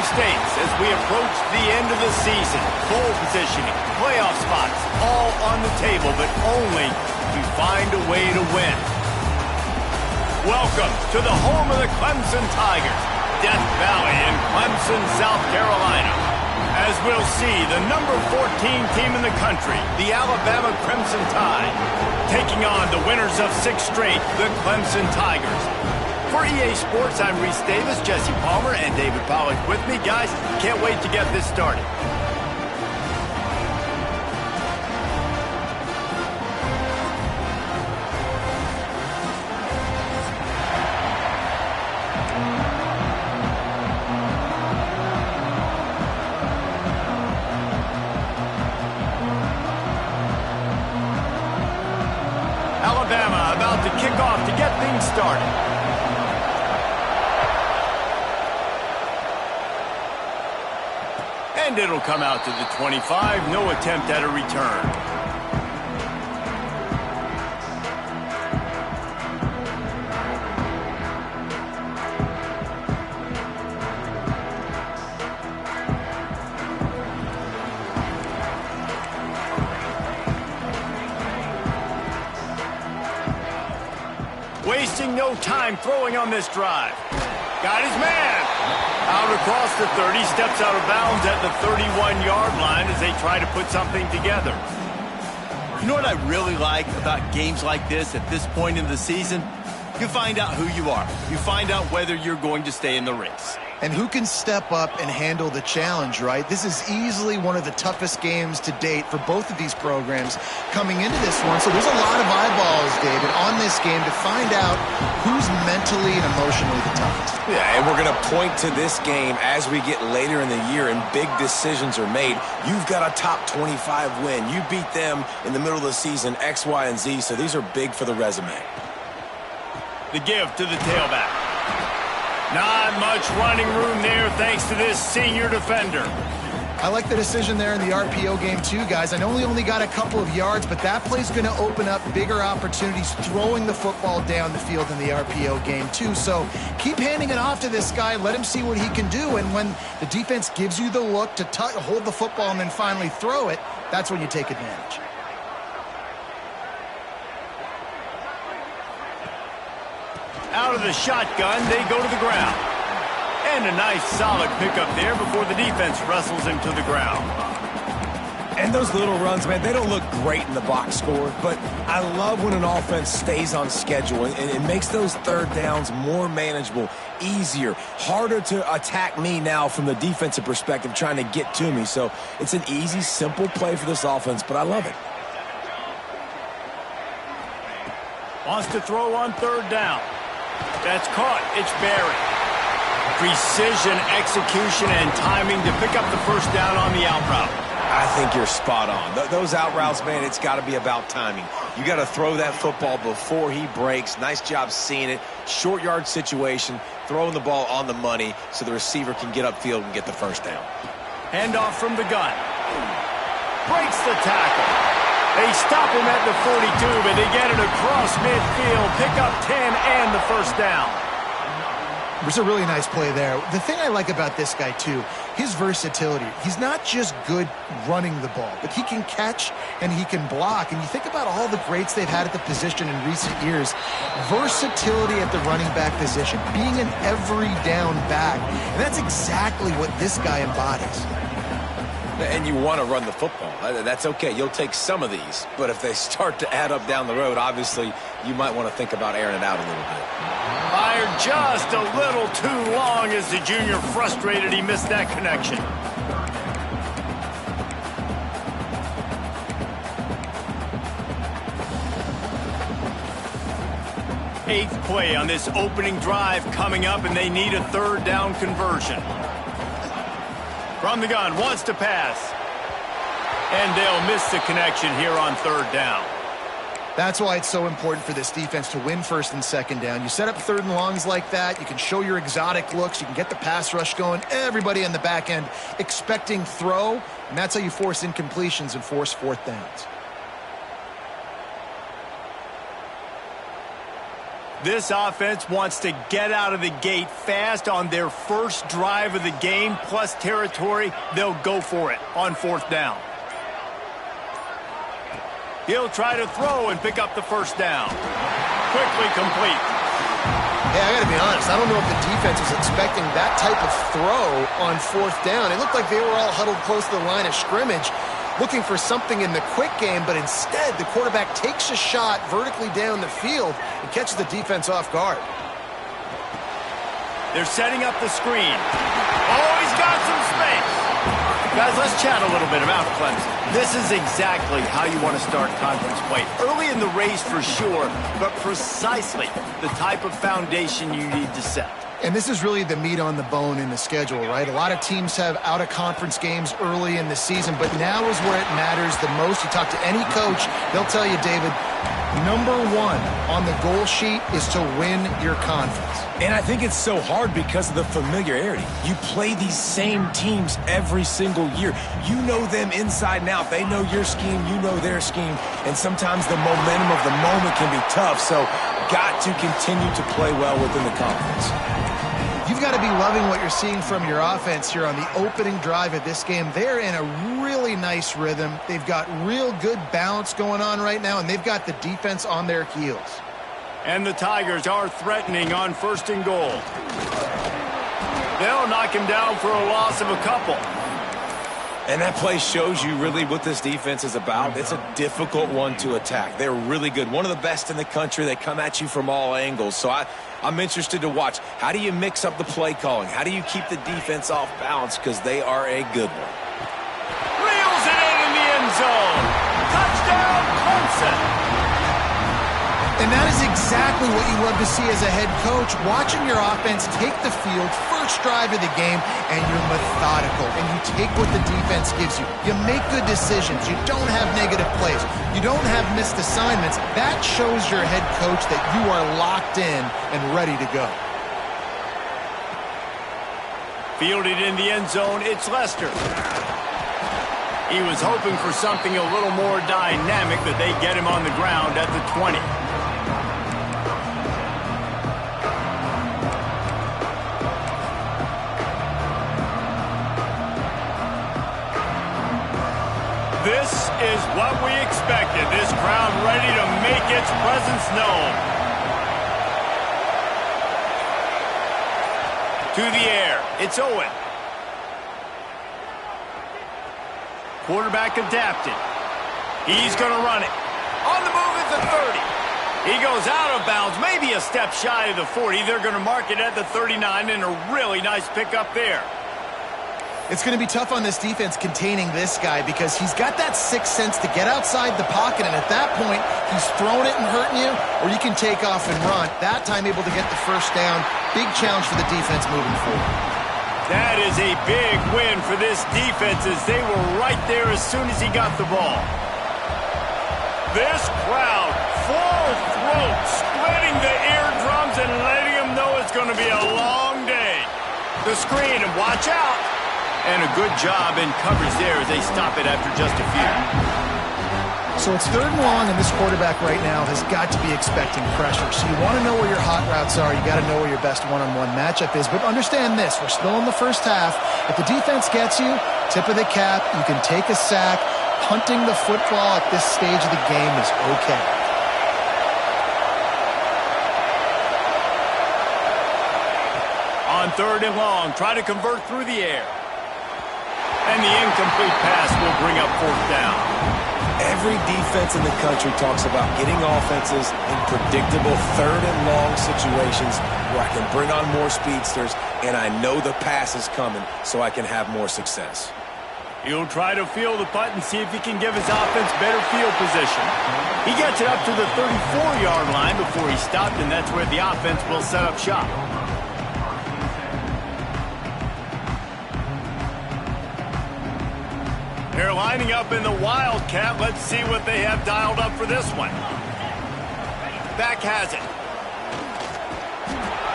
time states as we approach the end of the season. Bowl positioning, playoff spots, all on the table, but only if we find a way to win. Welcome to the home of the Clemson Tigers, Death Valley in Clemson, South Carolina. As we'll see, the number 14 team in the country, the Alabama Crimson Tide, taking on the winners of 6 straight, the Clemson Tigers. For EA Sports, I'm Reese Davis, Jesse Palmer, and David Pollack with me. Guys, can't wait to get this started. Alabama about to kick off to get things started. And it'll come out to the 25. No attempt at a return. Wasting no time throwing on this drive. Got his man. Out across the 30, steps out of bounds at the 31-yard line as they try to put something together. You know what I really like about games like this at this point in the season? You find out who you are. You find out whether you're going to stay in the race. And who can step up and handle the challenge, right? This is easily one of the toughest games to date for both of these programs coming into this one. So there's a lot of eyeballs, David, on this game to find out who's mentally and emotionally the toughest. Yeah, and we're going to point to this game as we get later in the year and big decisions are made. You've got a top 25 win. You beat them in the middle of the season, X, Y, and Z, so these are big for the resume. The give to the tailback. Not much running room there thanks to this senior defender. I like the decision there in the RPO game too, guys. I know he only got a couple of yards, but that play's going to open up bigger opportunities throwing the football down the field in the RPO game too. So keep handing it off to this guy. Let him see what he can do. And when the defense gives you the look to hold the football and then finally throw it, that's when you take advantage. Out of the shotgun, they go to the ground. And a nice solid pickup there before the defense wrestles him to the ground. And those little runs, man, they don't look great in the box score, but I love when an offense stays on schedule and it makes those third downs more manageable, easier, harder to attack me now from the defensive perspective trying to get to me. So it's an easy, simple play for this offense, but I love it. Wants to throw on third down. That's caught. It's Barry. Precision, execution, and timing to pick up the first down on the out route. I think you're spot on. Those out routes, man, it's got to be about timing. You got to throw that football before he breaks. Nice job seeing it. Short yard situation, throwing the ball on the money so the receiver can get upfield and get the first down. Handoff from the gun. Breaks the tackle. They stop him at the 42, but they get it across midfield. Pick up 10 and the first down. It was a really nice play there. The thing I like about this guy, too, his versatility. He's not just good running the ball, but he can catch and he can block. And you think about all the greats they've had at the position in recent years. Versatility at the running back position, being an every down back. And that's exactly what this guy embodies. And you want to run the football. That's okay. You'll take some of these. But if they start to add up down the road, obviously, you might want to think about airing it out a little bit. Fired just a little too long as the junior frustrated he missed that connection. Eighth play on this opening drive coming up, and they need a third down conversion. From the gun, wants to pass. And they'll miss the connection here on third down. That's why it's so important for this defense to win first and second down. You set up third and longs like that, you can show your exotic looks, you can get the pass rush going, everybody in the back end expecting throw, and that's how you force incompletions and force fourth downs. This offense wants to get out of the gate fast on their first drive of the game, plus territory. They'll go for it on 4th down. He'll try to throw and pick up the first down. Quickly complete. Hey, I got to be honest. I don't know if the defense was expecting that type of throw on 4th down. It looked like they were all huddled close to the line of scrimmage, looking for something in the quick game, but instead the quarterback takes a shot vertically down the field and catches the defense off guard. They're setting up the screen. Oh, he's got some space. Guys, let's chat a little bit about Clemson. This is exactly how you want to start conference play. Early in the race for sure, but precisely the type of foundation you need to set. And this is really the meat on the bone in the schedule, right? A lot of teams have out-of-conference games early in the season, but now is where it matters the most. You talk to any coach, they'll tell you, David, number one on the goal sheet is to win your conference. And I think it's so hard because of the familiarity. You play these same teams every single year. You know them inside and out. They know your scheme, you know their scheme, and sometimes the momentum of the moment can be tough, so got to continue to play well within the conference. You've got to be loving what you're seeing from your offense here on the opening drive of this game. They're in a really nice rhythm. They've got real good balance going on right now, and they've got the defense on their heels. And the Tigers are threatening on 1st and goal. They'll knock him down for a loss of a couple. And that play shows you really what this defense is about. It's a difficult one to attack. They're really good. One of the best in the country. They come at you from all angles. So I'm interested to watch. How do you mix up the play calling? How do you keep the defense off balance? Because they are a good one. Reels it in the end zone. Touchdown, Clemson. And that is exactly what you love to see as a head coach, watching your offense take the field, first drive of the game, and you're methodical, and you take what the defense gives you. You make good decisions. You don't have negative plays. You don't have missed assignments. That shows your head coach that you are locked in and ready to go. Fielded in the end zone, it's Lester. He was hoping for something a little more dynamic, but they get him on the ground at the 20. This is what we expected. This crowd ready to make its presence known. To the air. It's Owen. Quarterback adapted. He's going to run it. On the move at the 30. He goes out of bounds, maybe a step shy of the 40. They're going to mark it at the 39, and a really nice pickup there. It's going to be tough on this defense containing this guy because he's got that sixth sense to get outside the pocket, and at that point, he's throwing it and hurting you, or you can take off and run. That time able to get the first down. Big challenge for the defense moving forward. That is a big win for this defense as they were right there as soon as he got the ball. This crowd, full throat, splitting the eardrums and letting them know it's going to be a long day. The screen, and watch out. And a good job in coverage there as they stop it after just a few. So it's 3rd and long, and this quarterback right now has got to be expecting pressure. So you want to know where your hot routes are. You got to know where your best one-on-one matchup is. But understand this, we're still in the first half. If the defense gets you, tip of the cap, you can take a sack. Punting the football at this stage of the game is okay. On 3rd and long, try to convert through the air. And the incomplete pass will bring up 4th down. Every defense in the country talks about getting offenses in predictable 3rd and long situations where I can bring on more speedsters and I know the pass is coming so I can have more success. He'll try to field the punt and see if he can give his offense better field position. He gets it up to the 34-yard line before he stopped, and that's where the offense will set up shop. They're lining up in the Wildcat. Let's see what they have dialed up for this one. Back has it.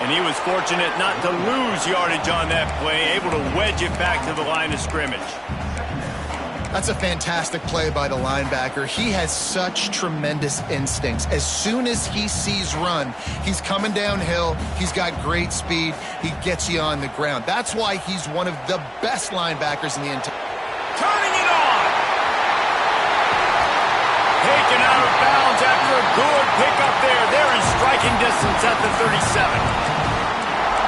And he was fortunate not to lose yardage on that play, able to wedge it back to the line of scrimmage. That's a fantastic play by the linebacker. He has such tremendous instincts. As soon as he sees run, he's coming downhill. He's got great speed. He gets you on the ground. That's why he's one of the best linebackers in the entire. Turning it on. Taken out of bounds after a good pickup there. They're in striking distance at the 37.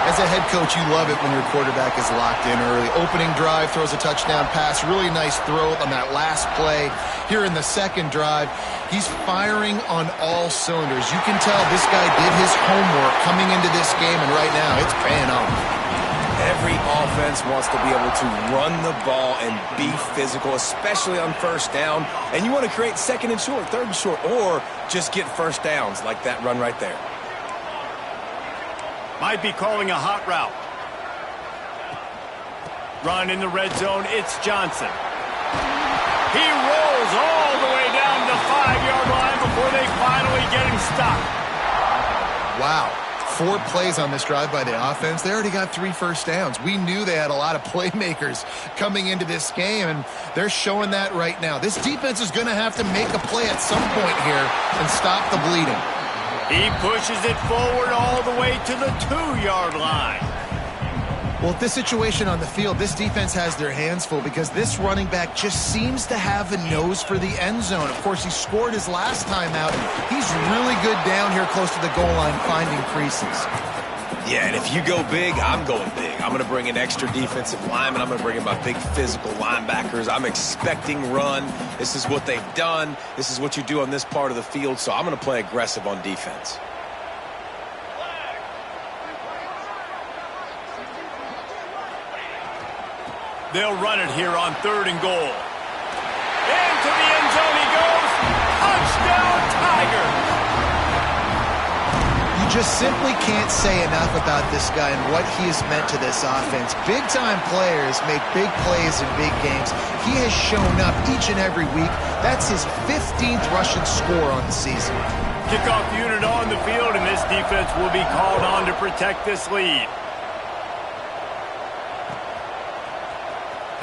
As a head coach, you love it when your quarterback is locked in early. Opening drive, throws a touchdown pass. Really nice throw on that last play. Here in the second drive, he's firing on all cylinders. You can tell this guy did his homework coming into this game, and right now it's paying off. Every offense wants to be able to run the ball and be physical, especially on first down. And you want to create second and short, third and short, or just get first downs like that run right there. Might be calling a hot route. Run in the red zone, it's Johnson. He rolls all the way down the 5-yard line before they finally get him stopped. Wow. 4 plays on this drive by the offense. They already got 3 first downs. We knew they had a lot of playmakers coming into this game, and they're showing that right now. This defense is going to have to make a play at some point here and stop the bleeding. He pushes it forward all the way to the 2-yard line. Well, at this situation on the field, this defense has their hands full because this running back just seems to have a nose for the end zone. Of course, he scored his last time out. He's really good down here close to the goal line finding creases. Yeah, and if you go big, I'm going big. I'm going to bring in extra defensive linemen. I'm going to bring in my big physical linebackers. I'm expecting run. This is what they've done. This is what you do on this part of the field, so I'm going to play aggressive on defense. They'll run it here on 3rd and goal. Into the end zone he goes. Touchdown, Tigers! You just simply can't say enough about this guy and what he has meant to this offense. Big-time players make big plays in big games. He has shown up each and every week. That's his 15th rushing score on the season. Kickoff unit on the field, and this defense will be called on to protect this lead.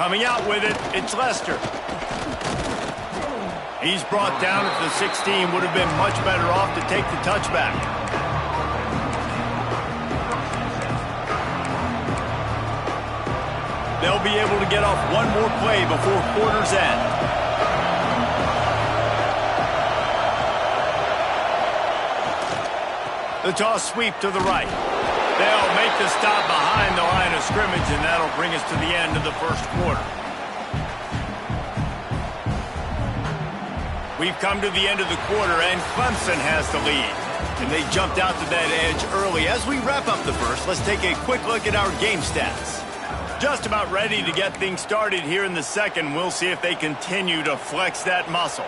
Coming out with it, it's Lester. He's brought down at the 16. Would have been much better off to take the touchback. They'll be able to get off one more play before quarter's end. The toss sweep to the right. They'll make the stop behind the line of scrimmage, and that'll bring us to the end of the first quarter. We've come to the end of the quarter, and Clemson has the lead. And they jumped out to that edge early. As we wrap up the first, let's take a quick look at our game stats. Just about ready to get things started here in the second. We'll see if they continue to flex that muscle.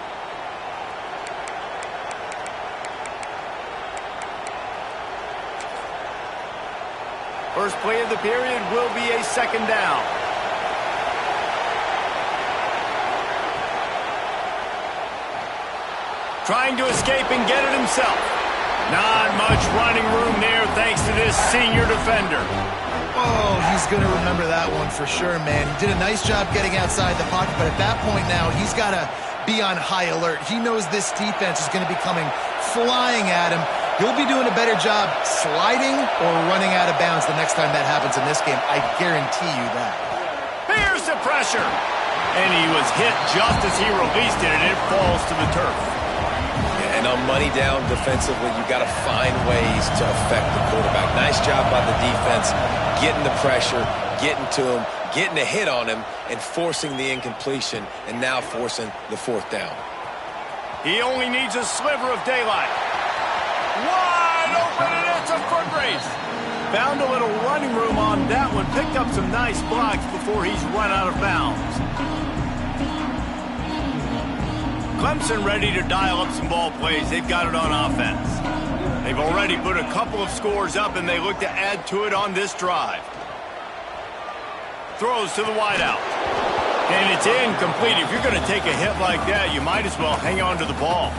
First play of the period will be a 2nd down. Trying to escape and get it himself. Not much running room there thanks to this senior defender. Oh, he's going to remember that one for sure, man. He did a nice job getting outside the pocket, but at that point now, he's got to be on high alert. He knows this defense is going to be coming flying at him. He'll be doing a better job sliding or running out of bounds the next time that happens in this game. I guarantee you that. Here's the pressure. And he was hit just as he released it, and it falls to the turf. And on money down defensively, you've got to find ways to affect the quarterback. Nice job by the defense, getting the pressure, getting to him, getting a hit on him, and forcing the incompletion, and now forcing the 4th down. He only needs a sliver of daylight. Wide open, and it's a foot race. Found a little running room on that one. Picked up some nice blocks before he's run out of bounds. Clemson ready to dial up some ball plays. They've got it on offense. They've already put a couple of scores up, and they look to add to it on this drive. Throws to the wideout. And it's incomplete. If you're going to take a hit like that, you might as well hang on to the ball.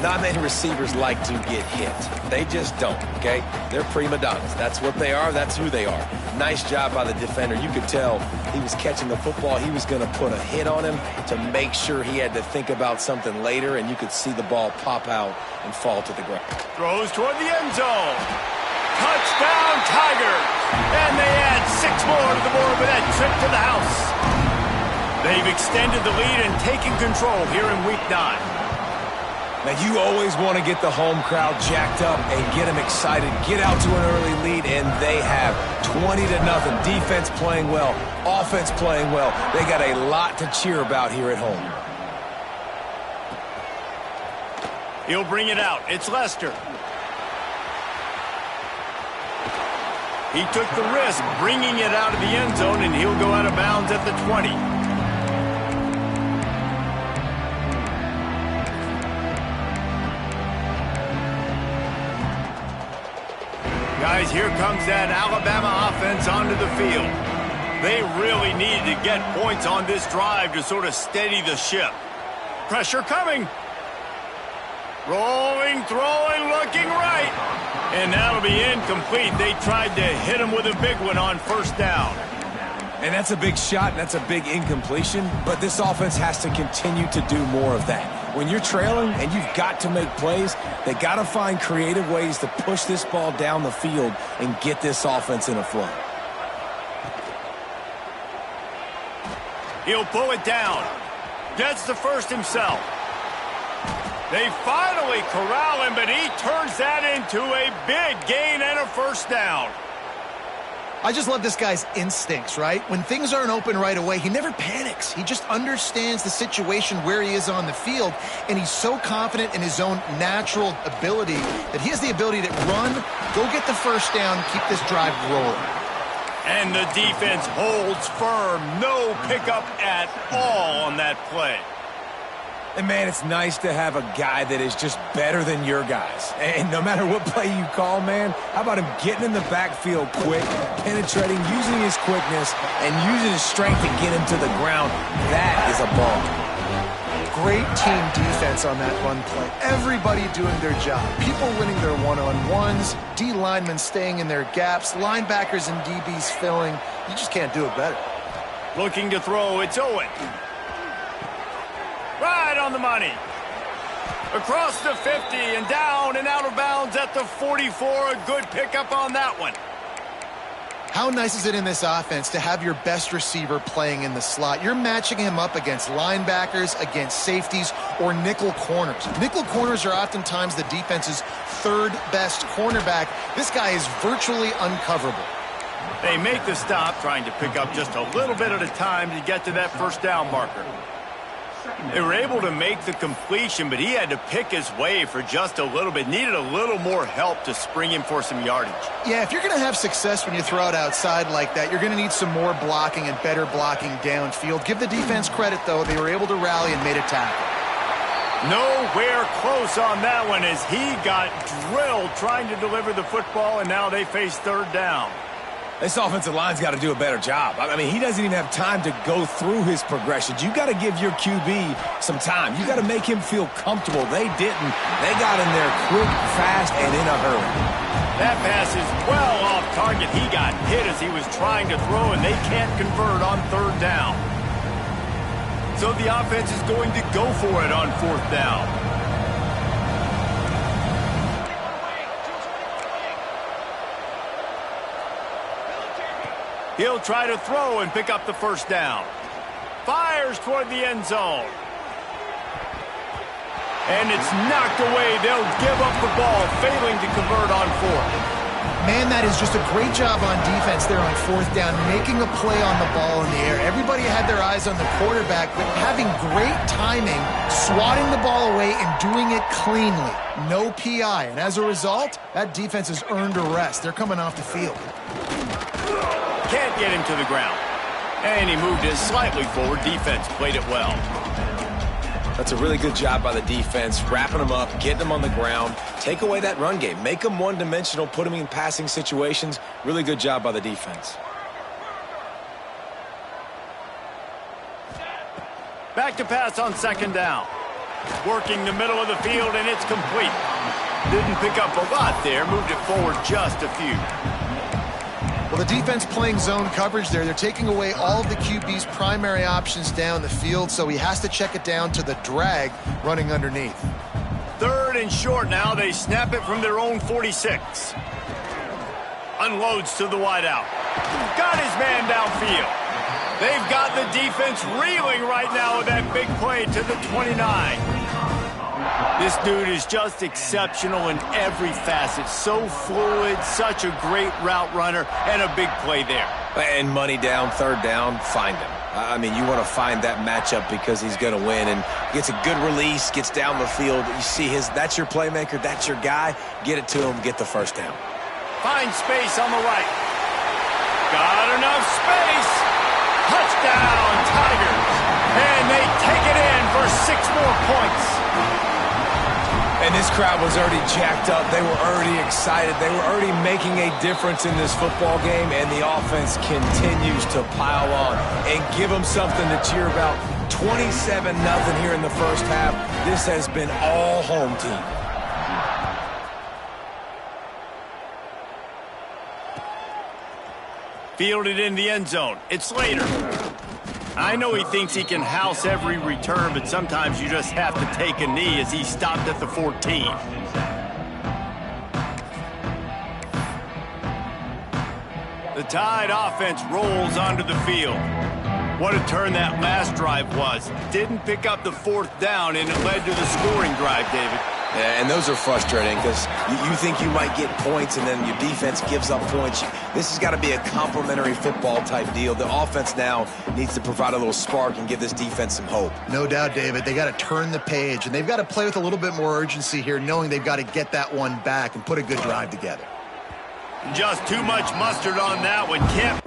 Not many receivers like to get hit. They just don't, okay? They're prima donnas. That's what they are. That's who they are. Nice job by the defender. You could tell he was catching the football. He was going to put a hit on him to make sure he had to think about something later, and you could see the ball pop out and fall to the ground. Throws toward the end zone. Touchdown, Tigers! And they add 6 more to the board with that trip to the house. They've extended the lead and taken control here in Week 9. Now, you always want to get the home crowd jacked up and get them excited, get out to an early lead, and they have 20-0. Defense playing well, offense playing well. They got a lot to cheer about here at home. He'll bring it out. It's Lester. He took the risk bringing it out of the end zone, and he'll go out of bounds at the 20. Guys, here comes that Alabama offense onto the field. They really need to get points on this drive to sort of steady the ship. Pressure coming. Rolling, throwing, looking right. And that'll be incomplete. They tried to hit him with a big one on first down. And that's a big shot, and that's a big incompletion, but this offense has to continue to do more of that. When you're trailing and you've got to make plays, they got to find creative ways to push this ball down the field and get this offense in a flow. He'll pull it down. Gets the first himself. They finally corral him, but he turns that into a big gain and a first down. I just love this guy's instincts, right? When things aren't open right away, he never panics. He just understands the situation where he is on the field, and he's so confident in his own natural ability that he has the ability to run, go get the first down, keep this drive rolling. And the defense holds firm. No pickup at all on that play. And, man, it's nice to have a guy that is just better than your guys. And no matter what play you call, man, how about him getting in the backfield quick, penetrating, using his quickness, and using his strength to get him to the ground? That is a ball. Great team defense on that run play. Everybody doing their job. People winning their one-on-ones, D linemen staying in their gaps, linebackers and DBs filling. You just can't do it better. Looking to throw, it's Owen. Right on the money. Across the 50 and down and out of bounds at the 44. A good pickup on that one. How nice is it in this offense to have your best receiver playing in the slot? You're matching him up against linebackers, against safeties, or nickel corners. Nickel corners are oftentimes the defense's third best cornerback. This guy is virtually uncoverable. They make the stop, trying to pick up just a little bit at a time to get to that first down marker. They were able to make the completion, but he had to pick his way for just a little bit. Needed a little more help to spring him for some yardage. Yeah, if you're going to have success when you throw it outside like that, you're going to need some more blocking and better blocking downfield. Give the defense credit, though. They were able to rally and made a tackle. Nowhere close on that one as he got drilled trying to deliver the football, and now they face third down. This offensive line's got to do a better job. I mean, he doesn't even have time to go through his progressions. You got to give your QB some time. You got to make him feel comfortable. They didn't. They got in there quick, fast, and in a hurry. That pass is well off target. He got hit as he was trying to throw, and they can't convert on third down. So the offense is going to go for it on fourth down. He'll try to throw and pick up the first down. Fires toward the end zone. And it's knocked away. They'll give up the ball, failing to convert on fourth. Man, that is just a great job on defense there on fourth down, making a play on the ball in the air. Everybody had their eyes on the quarterback, but having great timing, swatting the ball away and doing it cleanly. No PI. And as a result, that defense has earned a rest. They're coming off the field. Can't get him to the ground. And he moved it slightly forward. Defense played it well. That's a really good job by the defense, wrapping them up, getting them on the ground. Take away that run game. Make them one-dimensional, put them in passing situations. Really good job by the defense. Back to pass on second down. Working the middle of the field, and it's complete. Didn't pick up a lot there, moved it forward just a few. Well, the defense playing zone coverage there. They're taking away all of the QB's primary options down the field, so he has to check it down to the drag running underneath. 3rd and short now. They snap it from their own 46. Unloads to the wideout. Got his man downfield. They've got the defense reeling right now with that big play to the 29. This dude is just exceptional in every facet. So fluid, such a great route runner, and a big play there. And money down, 3rd down, find him. I mean, you want to find that matchup because he's going to win. And gets a good release, gets down the field. You see that's your playmaker, that's your guy. Get it to him, get the 1st down. Find space on the right. Got enough space. Touchdown, Tigers. And they take it in for 6 more points. And this crowd was already jacked up. They were already excited. They were already making a difference in this football game, and the offense continues to pile on and give them something to cheer about. 27-0 here in the first half. This has been all home team. Fielded in the end zone. It's Slater. I know he thinks he can house every return, but sometimes you just have to take a knee as he stopped at the 14. The Tide offense rolls onto the field. What a turn that last drive was. Didn't pick up the 4th down, and it led to the scoring drive, David. Yeah, and those are frustrating because you think you might get points and then your defense gives up points. This has got to be a complementary football type deal. The offense now needs to provide a little spark and give this defense some hope. No doubt, David. They got to turn the page, and they've got to play with a little bit more urgency here, knowing they've got to get that one back and put a good drive together. Just too much mustard on that one, Kemp.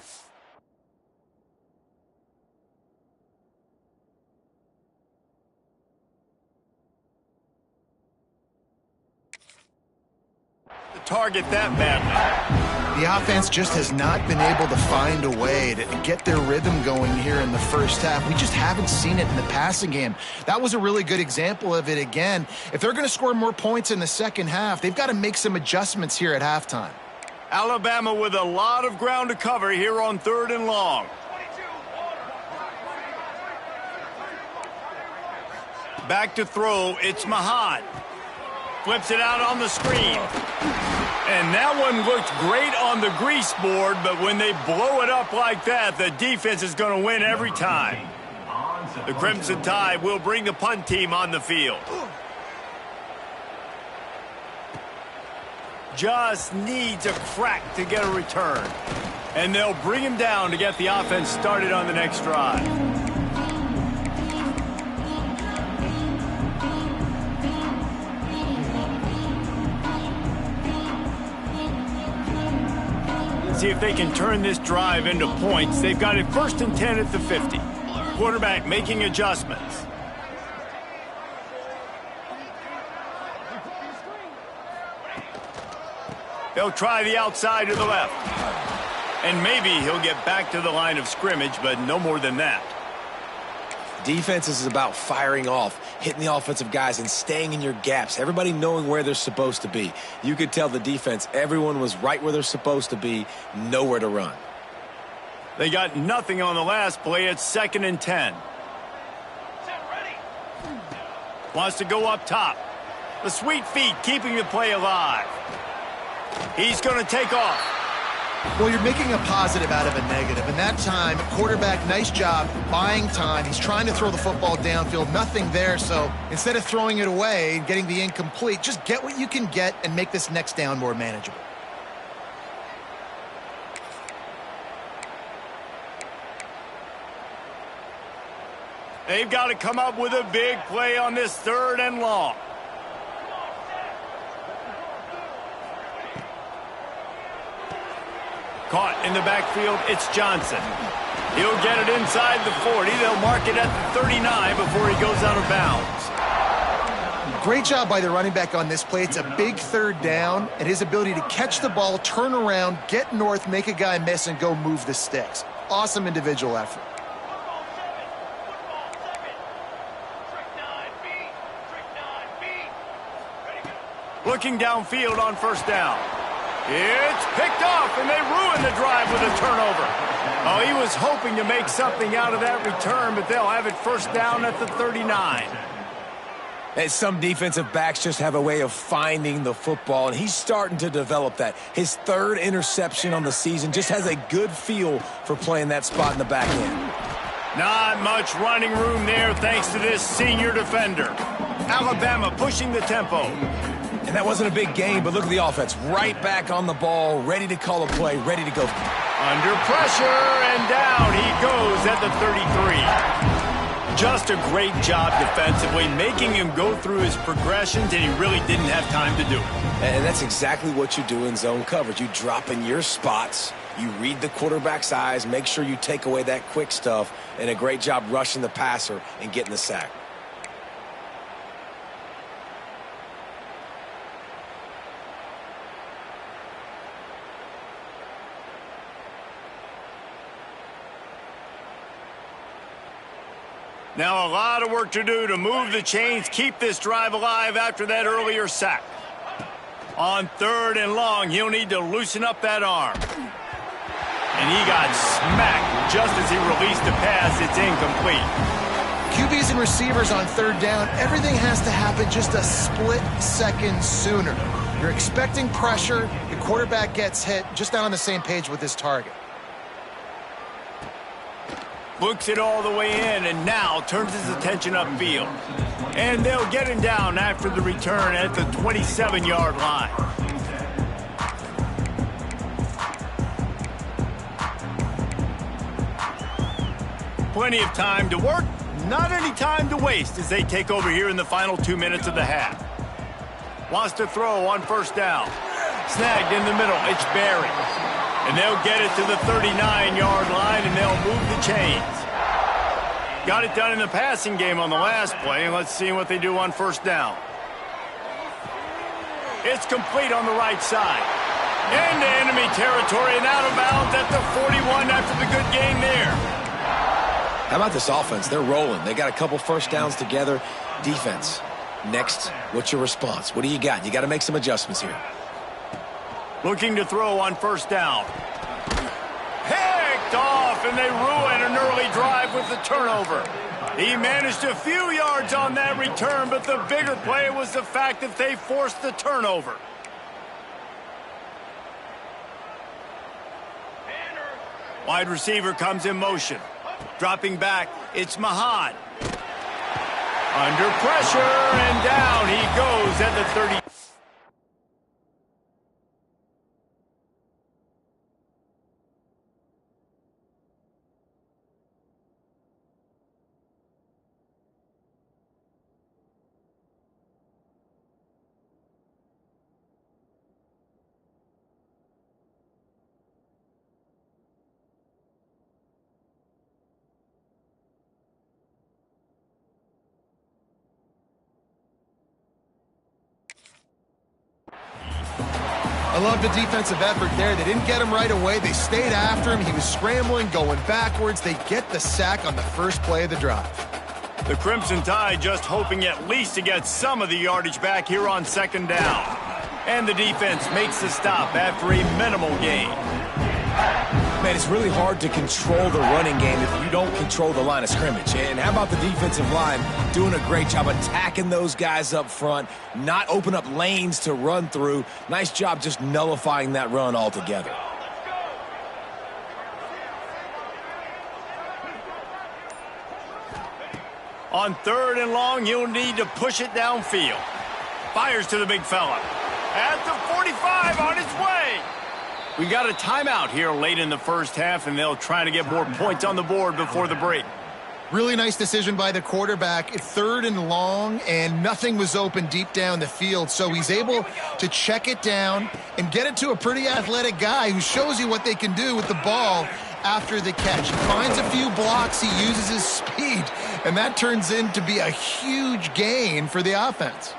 Target that badly. The offense just has not been able to find a way to get their rhythm going here in the first half. We just haven't seen it in the passing game. That was a really good example of it again. If they're going to score more points in the second half, they've got to make some adjustments here at halftime. Alabama with a lot of ground to cover here on 3rd and long. Back to throw, it's Mahan. Flips it out on the screen. And that one looked great on the grease board, but when they blow it up like that, the defense is going to win every time. The Crimson Tide will bring the punt team on the field. Just needs a crack to get a return. And they'll bring him down to get the offense started on the next drive. See if they can turn this drive into points. They've got it 1st and 10 at the 50. Quarterback making adjustments. They'll try the outside to the left. And maybe he'll get back to the line of scrimmage, but no more than that. Defense is about firing off, hitting the offensive guys, and staying in your gaps. Everybody knowing where they're supposed to be. You could tell the defense, everyone was right where they're supposed to be, nowhere to run. They got nothing on the last play. It's 2nd and 10. Wants to go up top. The sweet feet keeping the play alive. He's going to take off. Well, you're making a positive out of a negative. And that time, quarterback, nice job buying time. He's trying to throw the football downfield. Nothing there. So instead of throwing it away and getting the incomplete, just get what you can get and make this next down more manageable. They've got to come up with a big play on this 3rd and long. Caught in the backfield, it's Johnson. He'll get it inside the 40. They'll mark it at the 39 before he goes out of bounds. Great job by the running back on this play. It's a big 3rd down, and his ability to catch the ball, turn around, get north, make a guy miss, and go move the sticks. Awesome individual effort. Looking downfield on first down. It's picked off, and they ruin the drive with a turnover. Oh, he was hoping to make something out of that return, but they'll have it first down at the 39. And some defensive backs just have a way of finding the football, and he's starting to develop that. His third interception on the season, just has a good feel for playing that spot in the back end. Not much running room there thanks to this senior defender. Alabama pushing the tempo. And that wasn't a big game, but look at the offense. Right back on the ball, ready to call a play, ready to go. Under pressure, and down he goes at the 33. Just a great job defensively, making him go through his progressions, and he really didn't have time to do it. And that's exactly what you do in zone coverage. You drop in your spots, you read the quarterback's eyes, make sure you take away that quick stuff, and a great job rushing the passer and getting the sack. Now a lot of work to do to move the chains, keep this drive alive after that earlier sack. On third and long, he'll need to loosen up that arm. And he got smacked just as he released the pass. It's incomplete. QBs and receivers on third down, everything has to happen just a split second sooner. You're expecting pressure, the quarterback gets hit, just not on the same page with his target. Looks it all the way in, and now turns his attention upfield. And they'll get him down after the return at the 27-yard line. Plenty of time to work, not any time to waste as they take over here in the final 2 minutes of the half. Wants to throw on first down. Snagged in the middle, it's Barry. And they'll get it to the 39-yard line, and they'll move the chains. Got it done in the passing game on the last play, and let's see what they do on first down. It's complete on the right side. Into enemy territory and out of bounds at the 41 after the good gain there. How about this offense? They're rolling. They got a couple first downs together. Defense, next, what's your response? What do you got? You got to make some adjustments here. Looking to throw on first down. Picked off, and they ruin an early drive with the turnover. He managed a few yards on that return, but the bigger play was the fact that they forced the turnover. Wide receiver comes in motion. Dropping back, it's Mahad. Under pressure, and down he goes at the 30. I love the defensive effort there. They didn't get him right away. They stayed after him. He was scrambling, going backwards. They get the sack on the first play of the drive. The Crimson Tide just hoping at least to get some of the yardage back here on second down. And the defense makes the stop after a minimal gain. Man, it's really hard to control the running game if you don't control the line of scrimmage. And how about the defensive line doing a great job attacking those guys up front, not open up lanes to run through. Nice job just nullifying that run altogether. On third and long, you'll need to push it downfield. Fires to the big fella. At the 45, on its way. We got a timeout here late in the first half, and they'll try to get more points on the board before the break. Really nice decision by the quarterback. Third and long, and nothing was open deep down the field, so he's able to check it down and get it to a pretty athletic guy who shows you what they can do with the ball after the catch. He finds a few blocks, he uses his speed, and that turns into be a huge gain for the offense.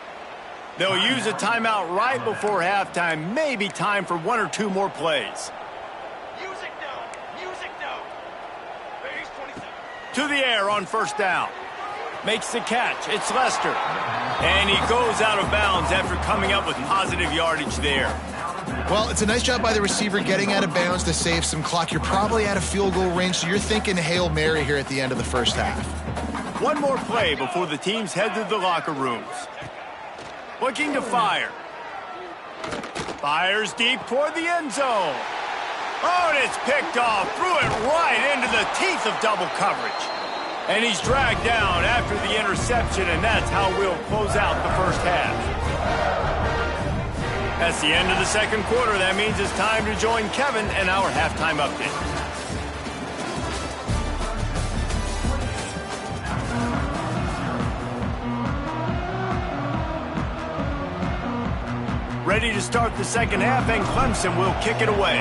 They'll use a timeout right before halftime. Maybe time for one or two more plays. Music now. Music now. Base 27. To the air on first down. Makes the catch. It's Lester. And he goes out of bounds after coming up with positive yardage there. Well, it's a nice job by the receiver getting out of bounds to save some clock. You're probably out of field goal range, so you're thinking Hail Mary here at the end of the first half. One more play before the teams head to the locker rooms. Looking to fire. Fires deep toward the end zone. Oh, and it's picked off. Threw it right into the teeth of double coverage. And he's dragged down after the interception, and that's how we'll close out the first half. That's the end of the second quarter. That means it's time to join Kevin and our halftime update. Ready to start the second half, and Clemson will kick it away.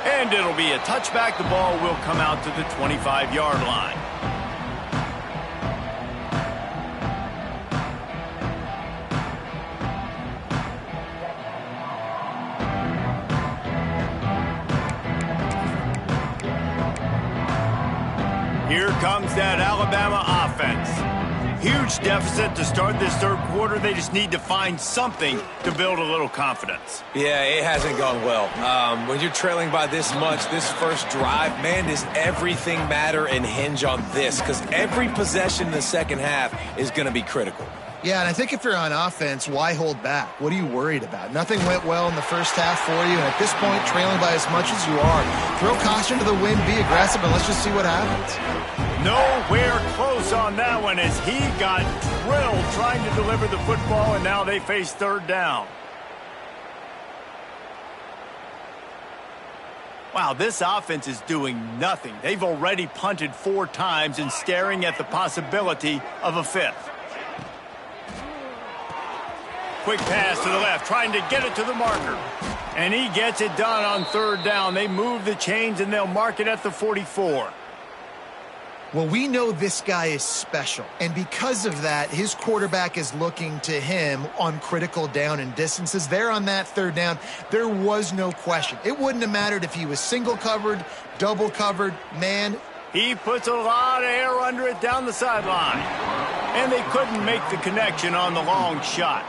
And it'll be a touchback. The ball will come out to the 25-yard line. Here comes that Alabama offense. Huge deficit to start this third quarter. They just need to find something to build a little confidence. Yeah, it hasn't gone well. When you're trailing by this much, this first drive, man, does everything matter and hinge on this? Because every possession in the second half is going to be critical. Yeah, and I think if you're on offense, why hold back? What are you worried about? Nothing went well in the first half for you, and at this point, trailing by as much as you are, throw caution to the wind, be aggressive, and let's just see what happens. Nowhere close on that one as he got drilled trying to deliver the football, and now they face third down. Wow, this offense is doing nothing. They've already punted 4 times and staring at the possibility of a 5th. Quick pass to the left, trying to get it to the marker. And he gets it done on third down. They move the chains, and they'll mark it at the 44. Well, we know this guy is special, and because of that, his quarterback is looking to him on critical down and distances. There on that third down, there was no question. It wouldn't have mattered if he was single covered, double covered, man. He puts a lot of air under it down the sideline, and they couldn't make the connection on the long shot.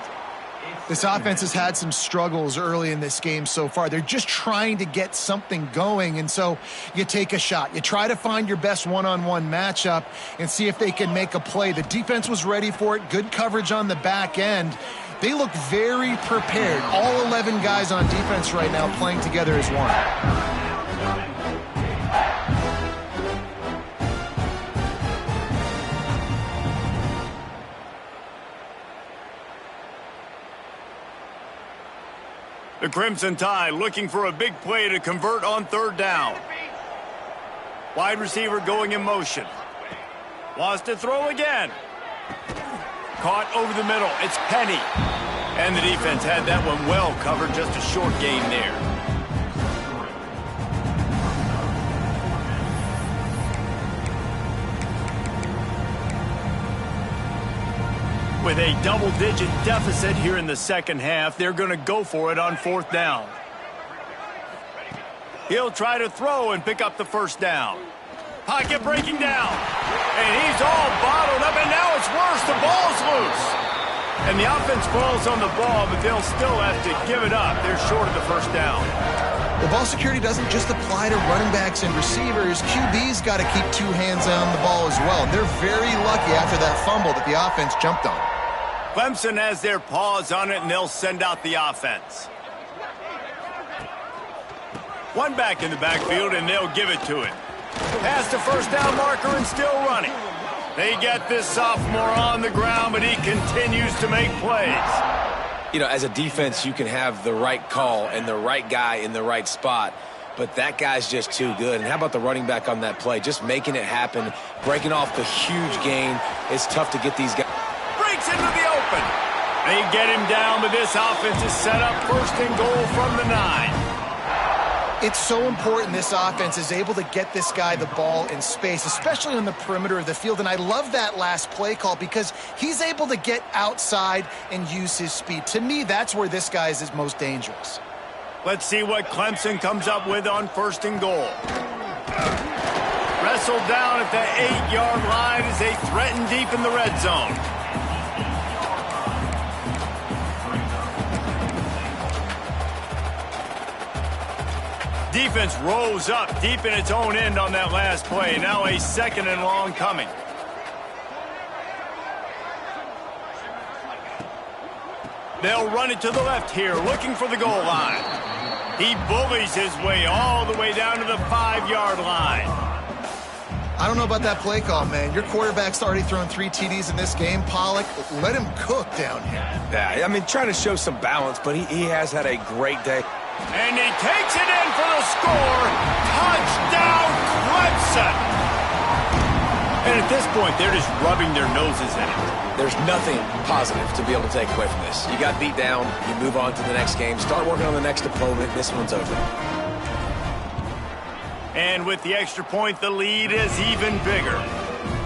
This offense has had some struggles early in this game so far. They're just trying to get something going, and so you take a shot. You try to find your best one-on-one matchup and see if they can make a play. The defense was ready for it. Good coverage on the back end. They look very prepared. All 11 guys on defense right now playing together as one. The Crimson Tide looking for a big play to convert on third down. Wide receiver going in motion. Wants to throw again. Caught over the middle. It's Penny. And the defense had that one well covered. Just a short gain there. With a double-digit deficit here in the second half, they're going to go for it on fourth down. He'll try to throw and pick up the first down. Pocket breaking down. And he's all bottled up, and now it's worse. The ball's loose. And the offense falls on the ball, but they'll still have to give it up. They're short of the first down. The ball security doesn't just apply to running backs and receivers. QB's got to keep 2 hands on the ball as well. And they're very lucky after that fumble that the offense jumped on. Clemson has their paws on it, and they'll send out the offense. One back in the backfield, and they'll give it to it. Past the first down marker and still running. They get this sophomore on the ground, but he continues to make plays. You know, as a defense, you can have the right call and the right guy in the right spot, but that guy's just too good. And how about the running back on that play? Just making it happen, breaking off the huge gain. It's tough to get these guys. Breaks into the open. They get him down, but this offense is set up first and goal from the 9. It's so important this offense is able to get this guy the ball in space, especially on the perimeter of the field. And I love that last play call because he's able to get outside and use his speed. To me, that's where this guy is most dangerous. Let's see what Clemson comes up with on first and goal. Wrestled down at the 8-yard line as they threaten deep in the red zone. Defense rose up deep in its own end on that last play. Now a 2nd and long coming. They'll run it to the left here, looking for the goal line. He bullies his way all the way down to the 5-yard line. I don't know about that play call, man. Your quarterback's already thrown 3 TDs in this game. Pollock, let him cook down here. Yeah, I mean, trying to show some balance, but he has had a great day. And he takes it in for the score. Touchdown, Clemson. And at this point, they're just rubbing their noses in it. There's nothing positive to be able to take away from this. You got beat down, you move on to the next game, start working on the next opponent. This one's over. And with the extra point, the lead is even bigger.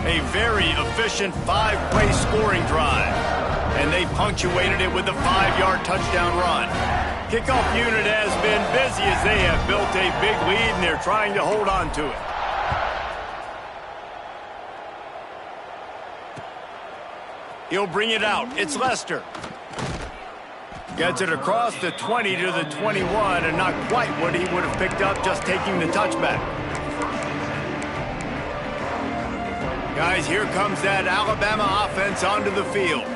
A very efficient 5-play scoring drive. And they punctuated it with a 5-yard touchdown run. Kickoff unit has been busy as they have built a big lead and they're trying to hold on to it. He'll bring it out. It's Lester. Gets it across the 20 to the 21 and not quite what he would have picked up just taking the touchback. Guys, here comes that Alabama offense onto the field.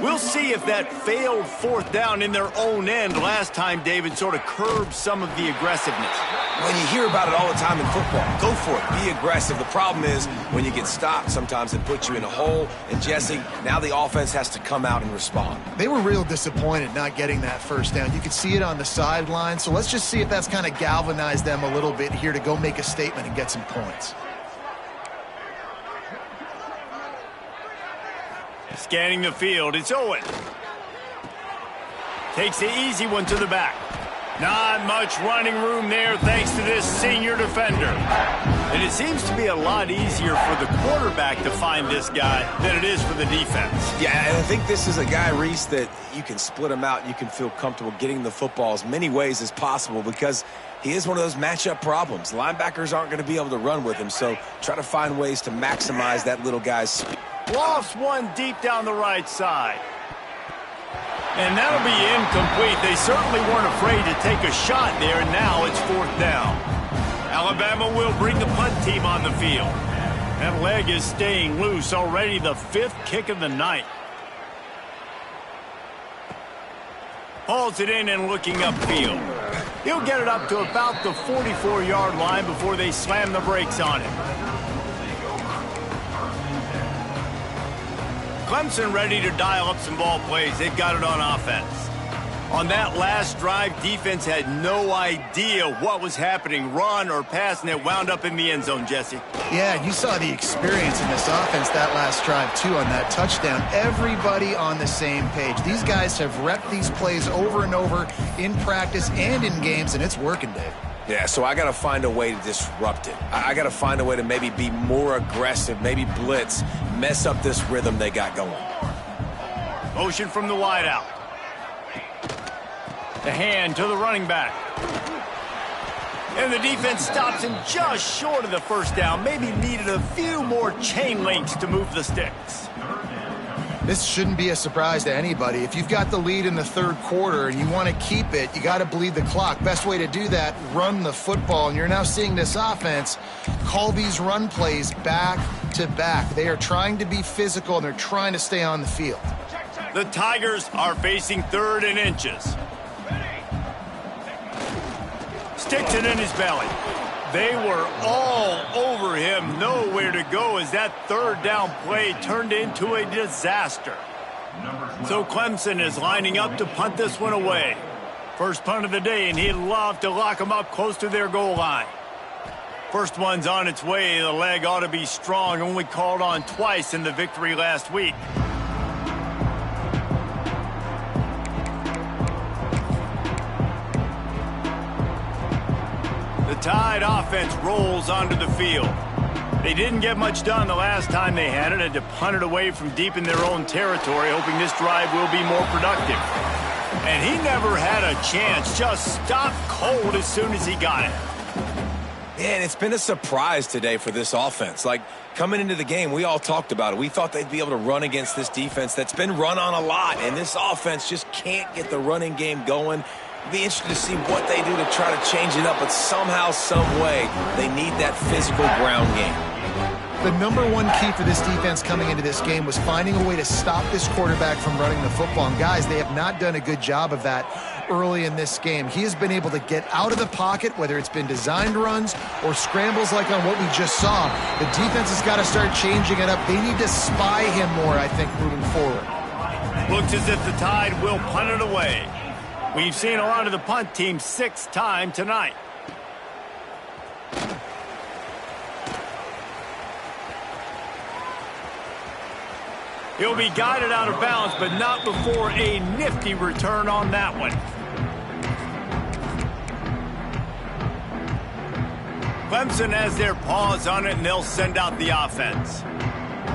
We'll see if that failed 4th down in their own end last time, David, sort of curbed some of the aggressiveness. When you hear about it all the time in football, go for it. Be aggressive. The problem is when you get stopped, sometimes it puts you in a hole. And, Jesse, now the offense has to come out and respond. They were real disappointed not getting that 1st down. You could see it on the sideline. So let's just see if that's kind of galvanized them a little bit here to go make a statement and get some points. Scanning the field, it's Owen. Takes the easy one to the back. Not much running room there thanks to this senior defender. And it seems to be a lot easier for the quarterback to find this guy than it is for the defense. Yeah, and I think this is a guy, Reese, that you can split him out. You can feel comfortable getting the football as many ways as possible because he is one of those matchup problems. Linebackers aren't going to be able to run with him, so try to find ways to maximize that little guy's speed. Lofts one deep down the right side. And that'll be incomplete. They certainly weren't afraid to take a shot there, and now it's 4th down. Alabama will bring the punt team on the field. That leg is staying loose, already the 5th kick of the night. Hauls it in and looking upfield. He'll get it up to about the 44-yard line before they slam the brakes on him. Clemson ready to dial up some ball plays. They've got it on offense. On that last drive, defense had no idea what was happening, run or pass, and it wound up in the end zone, Jesse. Yeah, you saw the experience in this offense that last drive, too, on that touchdown. Everybody on the same page. These guys have repped these plays over and over in practice and in games, and it's working, Dave. Yeah, so I got to find a way to disrupt it. I got to find a way to maybe be more aggressive, maybe blitz, mess up this rhythm they got going. Motion from the wideout. The hand to the running back. And the defense stops him just short of the 1st down. Maybe needed a few more chain links to move the sticks. This shouldn't be a surprise to anybody. If you've got the lead in the 3rd quarter and you want to keep it, you got to bleed the clock. Best way to do that, run the football. And you're now seeing this offense call these run plays back to back. They are trying to be physical and they're trying to stay on the field. The Tigers are facing 3rd and inches. Sticks it in his belly. They were all over him, nowhere to go as that 3rd down play turned into a disaster. So Clemson is lining up to punt this one away. First punt of the day, and he'd love to lock them up close to their goal line. First one's on its way. The leg ought to be strong, only called on twice in the victory last week. The Tide offense rolls onto the field. They didn't get much done the last time they had it. Had to punt it away from deep in their own territory, hoping this drive will be more productive. And he never had a chance. Just stopped cold as soon as he got it. Yeah, and it's been a surprise today for this offense. Like, coming into the game, we all talked about it. We thought they'd be able to run against this defense that's been run on a lot, and this offense just can't get the running game going. It'll be interesting to see what they do to try to change it up, but somehow, some way, they need that physical ground game. The number one key for this defense coming into this game was finding a way to stop this quarterback from running the football. And guys, they have not done a good job of that early in this game. He has been able to get out of the pocket, whether it's been designed runs or scrambles like on what we just saw. The defense has got to start changing it up. They need to spy him more, I think, moving forward. Looks as if the Tide will punt it away. We've seen a lot of the punt team 6 times tonight. He'll be guided out of bounds, but not before a nifty return on that one. Clemson has their paws on it, and they'll send out the offense.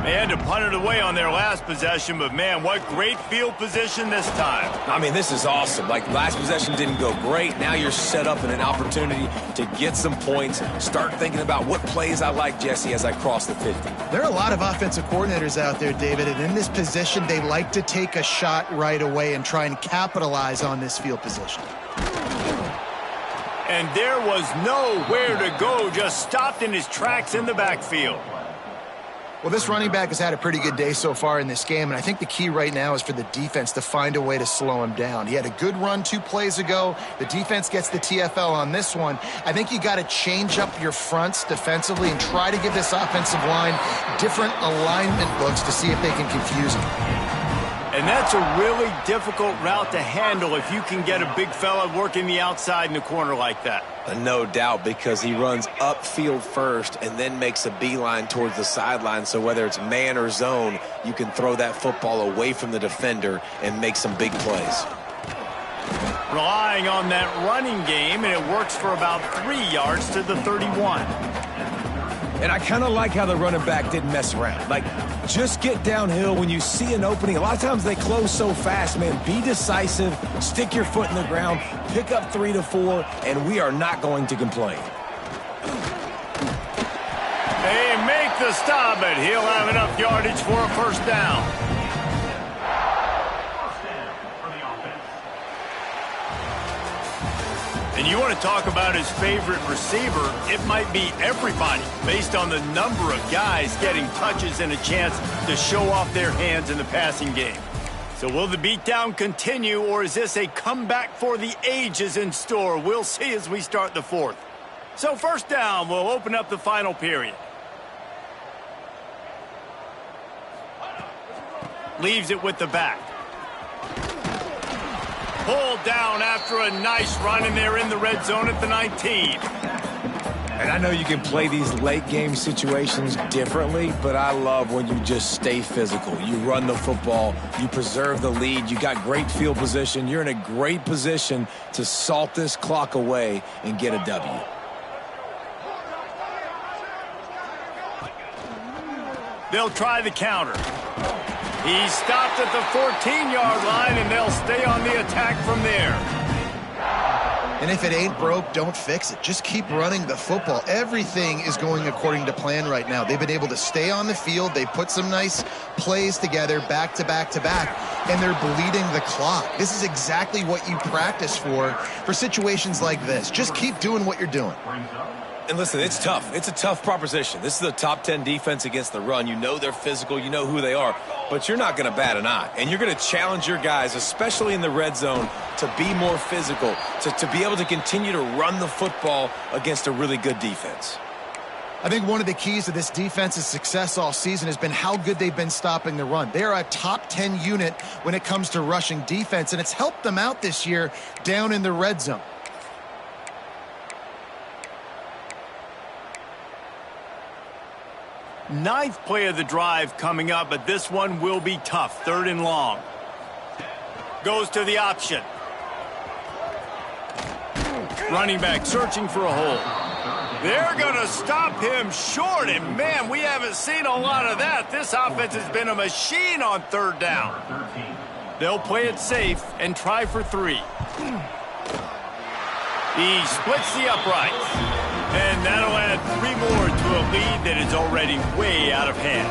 They had to punt it away on their last possession, but, man, what great field position this time. I mean, this is awesome. Like, last possession didn't go great. Now you're set up in an opportunity to get some points. Start thinking about what plays I like, Jesse, as I cross the 50. There are a lot of offensive coordinators out there, David, and in this position, they like to take a shot right away and try and capitalize on this field position. And there was nowhere to go, just stopped in his tracks in the backfield. Well, this running back has had a pretty good day so far in this game, and I think the key right now is for the defense to find a way to slow him down. He had a good run 2 plays ago. The defense gets the TFL on this one. I think you got to change up your fronts defensively and try to give this offensive line different alignment looks to see if they can confuse him. And that's a really difficult route to handle if you can get a big fella working the outside in the corner like that. No doubt, because he runs upfield first and then makes a beeline towards the sideline. So whether it's man or zone, you can throw that football away from the defender and make some big plays. Relying on that running game, and it works for about 3 yards to the 31. And I kind of like how the running back didn't mess around. Like, just get downhill when you see an opening. A lot of times they close so fast, man. Be decisive, stick your foot in the ground, pick up 3 to 4, and we are not going to complain. They make the stop, but he'll have enough yardage for a first down. And you want to talk about his favorite receiver, it might be everybody, based on the number of guys getting touches and a chance to show off their hands in the passing game. So will the beatdown continue, or is this a comeback for the ages in store? We'll see as we start the 4th. So first down, we'll open up the final period. Leaves it with the back. Pulled down after a nice run, and they're in the red zone at the 19. And I know you can play these late game situations differently, but I love when you just stay physical. You run the football, you preserve the lead, you got great field position. You're in a great position to salt this clock away and get a W. They'll try the counter. He stopped at the 14-yard line, and they'll stay on the attack from there. And if it ain't broke, don't fix it. Just keep running the football. Everything is going according to plan right now. They've been able to stay on the field. They put some nice plays together back to back to back, and they're bleeding the clock. This is exactly what you practice for situations like this. Just keep doing what you're doing. And listen, it's tough. It's a tough proposition. This is a top 10 defense against the run. You know they're physical. You know who they are. But you're not going to bat an eye. And you're going to challenge your guys, especially in the red zone, to be more physical, to be able to continue to run the football against a really good defense. I think one of the keys to this defense's success all season has been how good they've been stopping the run. They are a top 10 unit when it comes to rushing defense, and it's helped them out this year down in the red zone. Ninth play of the drive coming up, but this one will be tough. 3rd and long. Goes to the option. Running back searching for a hole. They're going to stop him short, and man, we haven't seen a lot of that. This offense has been a machine on 3rd down. They'll play it safe and try for 3. He splits the uprights. And that'll add 3 more to a lead that is already way out of hand.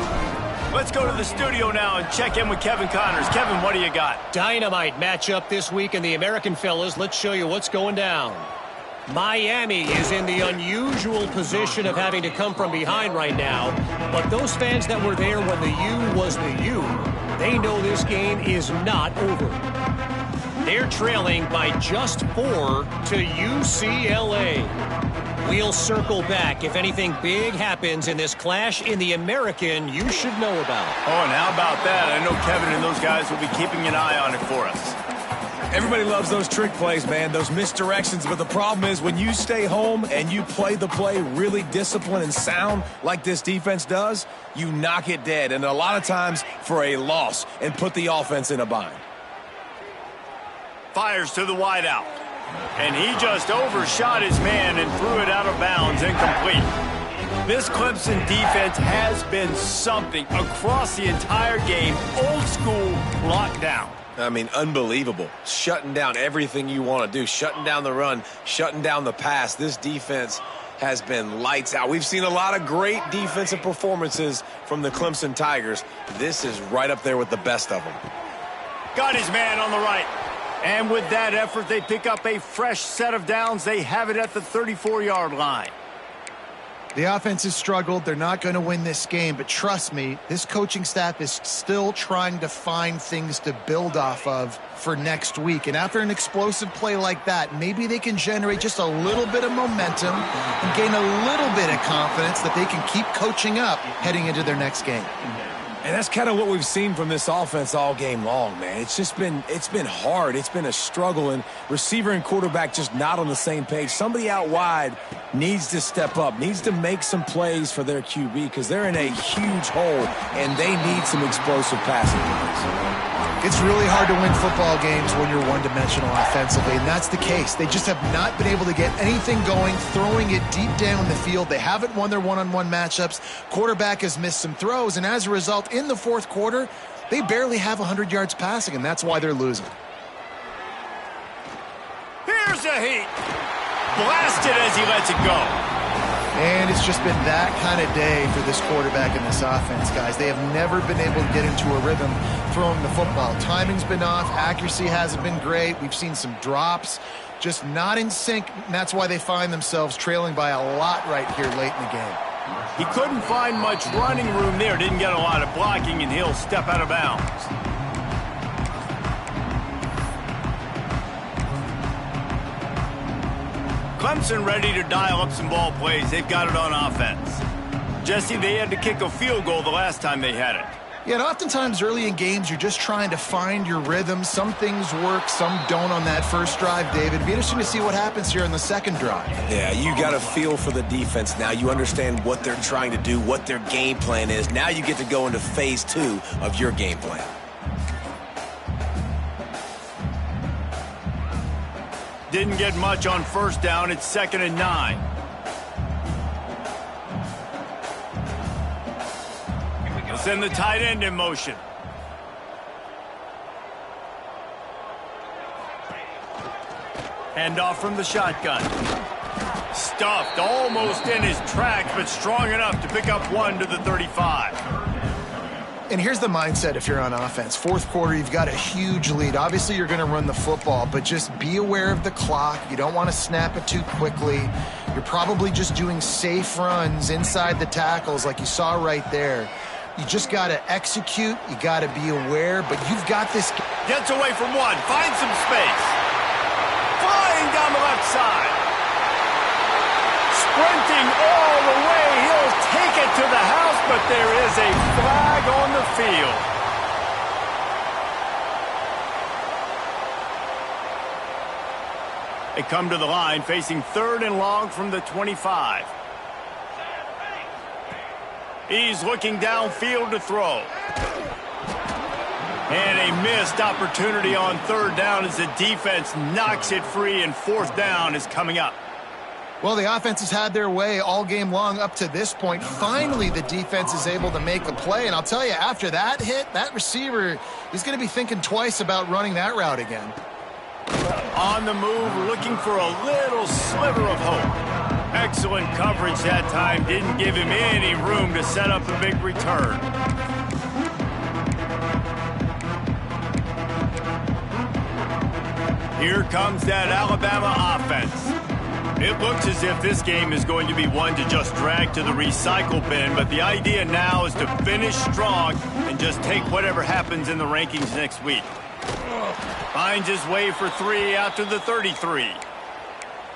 Let's go to the studio now and check in with Kevin Connors. Kevin, what do you got? Dynamite matchup this week in the American, fellas. Let's show you what's going down. Miami is in the unusual position of having to come from behind right now. But those fans that were there when the U was the U, they know this game is not over. They're trailing by just 4 to UCLA. We'll circle back if anything big happens in this clash in the American you should know about. Oh, and how about that? I know Kevin and those guys will be keeping an eye on it for us. Everybody loves those trick plays, man, those misdirections. But the problem is when you stay home and you play the play really disciplined and sound like this defense does, you knock it dead. And a lot of times for a loss and put the offense in a bind. Fires to the wideout. And he just overshot his man and threw it out of bounds, incomplete. This Clemson defense has been something across the entire game. Old school lockdown. I mean, unbelievable. Shutting down everything you want to do. Shutting down the run, shutting down the pass. This defense has been lights out. We've seen a lot of great defensive performances from the Clemson Tigers. This is right up there with the best of them. Got his man on the right. And with that effort, they pick up a fresh set of downs. They have it at the 34-yard line. The offense has struggled. They're not going to win this game, but trust me, this coaching staff is still trying to find things to build off of for next week. And after an explosive play like that, maybe they can generate just a little bit of momentum and gain a little bit of confidence that they can keep coaching up heading into their next game. And that's kind of what we've seen from this offense all game long, man. It's been hard. It's been a struggle, and receiver and quarterback just not on the same page. Somebody out wide needs to step up, needs to make some plays for their QB because they're in a huge hole, and they need some explosive passing plays. It's really hard to win football games when you're one-dimensional offensively, and that's the case. They just have not been able to get anything going, throwing it deep down the field. They haven't won their one-on-one matchups. Quarterback has missed some throws, and as a result, in the fourth quarter, they barely have 100 yards passing, and that's why they're losing. Here's a heat. Blasted as he lets it go. And it's just been that kind of day for this quarterback and this offense, guys. They have never been able to get into a rhythm throwing the football. Timing's been off. Accuracy hasn't been great. We've seen some drops, just not in sync. And that's why they find themselves trailing by a lot right here late in the game. He couldn't find much running room there. Didn't get a lot of blocking, and he'll step out of bounds. Clemson ready to dial up some ball plays. They've got it on offense. Jesse, they had to kick a field goal the last time they had it. Yeah, and oftentimes early in games, you're just trying to find your rhythm. Some things work, some don't on that first drive, David. It'd be interesting to see what happens here in the second drive. Yeah, you got a feel for the defense now. You understand what they're trying to do, what their game plan is. Now you get to go into phase 2 of your game plan. Didn't get much on first down. It's 2nd and 9. We'll send the tight end in motion. Handoff from the shotgun. Stuffed almost in his tracks, but strong enough to pick up 1 to the 35. And here's the mindset if you're on offense. Fourth quarter, you've got a huge lead. Obviously, you're going to run the football, but just be aware of the clock. You don't want to snap it too quickly. You're probably just doing safe runs inside the tackles like you saw right there. You just got to execute. You got to be aware, but you've got this. Gets away from one. Finds some space. Flying down the left side. Sprinting all the way. He'll take it to the house, but there is a flag on the field. They come to the line facing 3rd and long from the 25. He's looking downfield to throw. And a missed opportunity on 3rd down as the defense knocks it free, and 4th down is coming up. Well, the offense has had their way all game long up to this point. Finally, the defense is able to make a play. And I'll tell you, after that hit, that receiver is going to be thinking twice about running that route again. On the move, looking for a little sliver of hope. Excellent coverage that time. Didn't give him any room to set up a big return. Here comes that Alabama offense. It looks as if this game is going to be one to just drag to the recycle bin, but the idea now is to finish strong and just take whatever happens in the rankings next week. Finds his way for three out to the 33.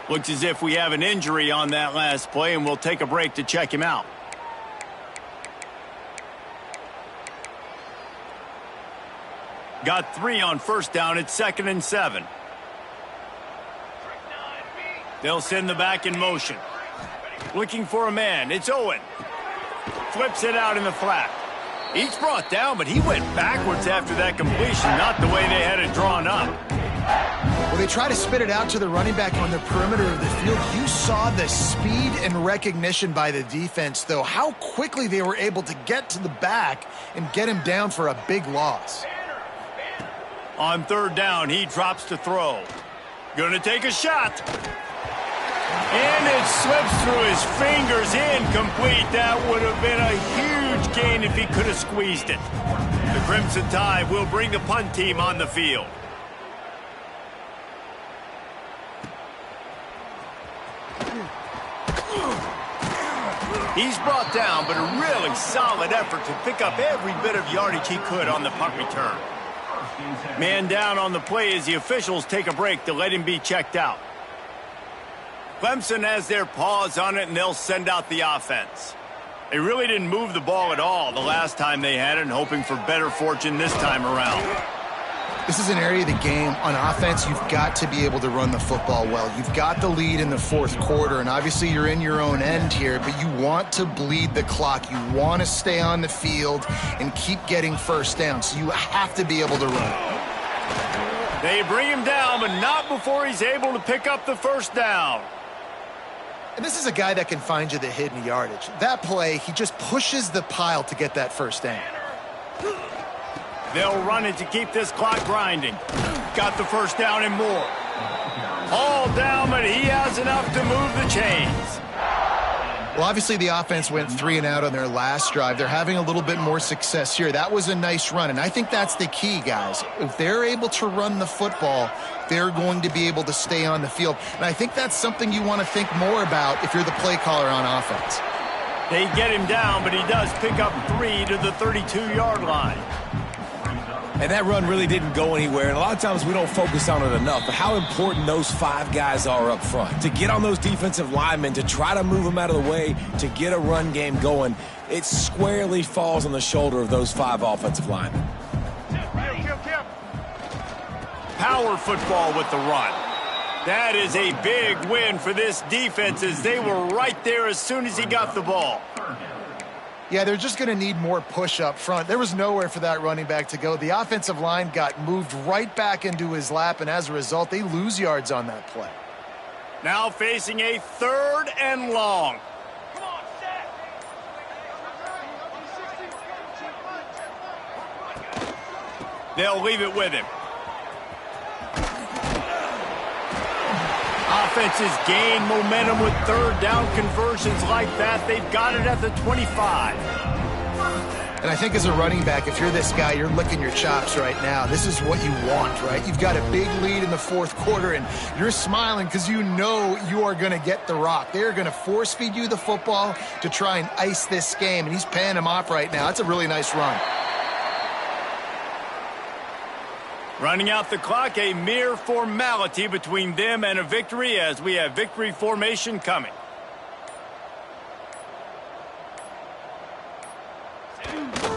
Looks as if we have an injury on that last play, and we'll take a break to check him out. Got 3 on first down. It's 2nd and 7. They'll send the back in motion. Looking for a man. It's Owen. Flips it out in the flat. He's brought down, but he went backwards after that completion, not the way they had it drawn up. Well, they try to spit it out to the running back on the perimeter of the field. You saw the speed and recognition by the defense, though, how quickly they were able to get to the back and get him down for a big loss. On 3rd down, he drops to throw. Gonna take a shot. And it slips through his fingers, incomplete. That would have been a huge gain if he could have squeezed it. The Crimson Tide will bring the punt team on the field. He's brought down, but a really solid effort to pick up every bit of yardage he could on the punt return. Man down on the play as the officials take a break to let him be checked out. Clemson has their paws on it, and they'll send out the offense. They really didn't move the ball at all the last time they had it, and hoping for better fortune this time around. This is an area of the game on offense you've got to be able to run the football well. You've got the lead in the 4th quarter, and obviously you're in your own end here, but you want to bleed the clock. You want to stay on the field and keep getting first down, so you have to be able to run. They bring him down, but not before he's able to pick up the first down. And this is a guy that can find you the hidden yardage. That play, he just pushes the pile to get that first down. They'll run it to keep this clock grinding. Got the first down and more. All down, but he has enough to move the chains. Well, obviously the offense went 3 and out on their last drive. They're having a little bit more success here. That was a nice run, and I think that's the key, guys. If they're able to run the football, they're going to be able to stay on the field. And I think that's something you want to think more about if you're the play caller on offense. They get him down, but he does pick up 3 to the 32-yard line. And that run really didn't go anywhere, and a lot of times we don't focus on it enough, but how important those 5 guys are up front. To get on those defensive linemen, to try to move them out of the way, to get a run game going, it squarely falls on the shoulder of those 5 offensive linemen. Power football with the run. That is a big win for this defense as they were right there as soon as he got the ball. Yeah, they're just going to need more push up front. There was nowhere for that running back to go. The offensive line got moved right back into his lap, and as a result, they lose yards on that play. Now facing a 3rd and long. Come on, set. They'll leave it with him. Offenses gain momentum with 3rd down conversions like that. They've got it at the 25. And I think as a running back, if you're this guy, you're licking your chops right now. This is what you want, right? You've got a big lead in the 4th quarter, and you're smiling because you know you are going to get the rock. They're going to force feed you the football to try and ice this game, and he's paying him off right now. That's a really nice run. Running out the clock, a mere formality between them and a victory as we have victory formation coming.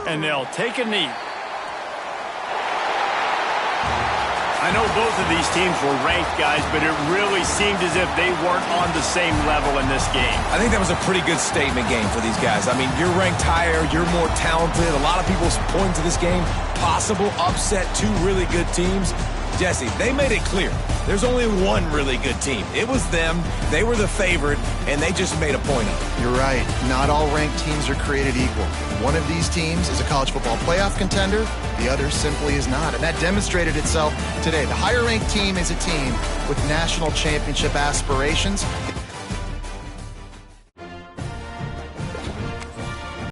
And they'll take a knee. I know both of these teams were ranked, guys, but it really seemed as if they weren't on the same level in this game. I think that was a pretty good statement game for these guys. I mean, you're ranked higher, you're more talented. A lot of people point to this game, possible upset, 2 really good teams. Jesse, they made it clear. There's only one really good team. It was them. They were the favorite, and they just made a point of it. You're right. Not all ranked teams are created equal. One of these teams is a college football playoff contender. The other simply is not. And that demonstrated itself today. The higher ranked team is a team with national championship aspirations.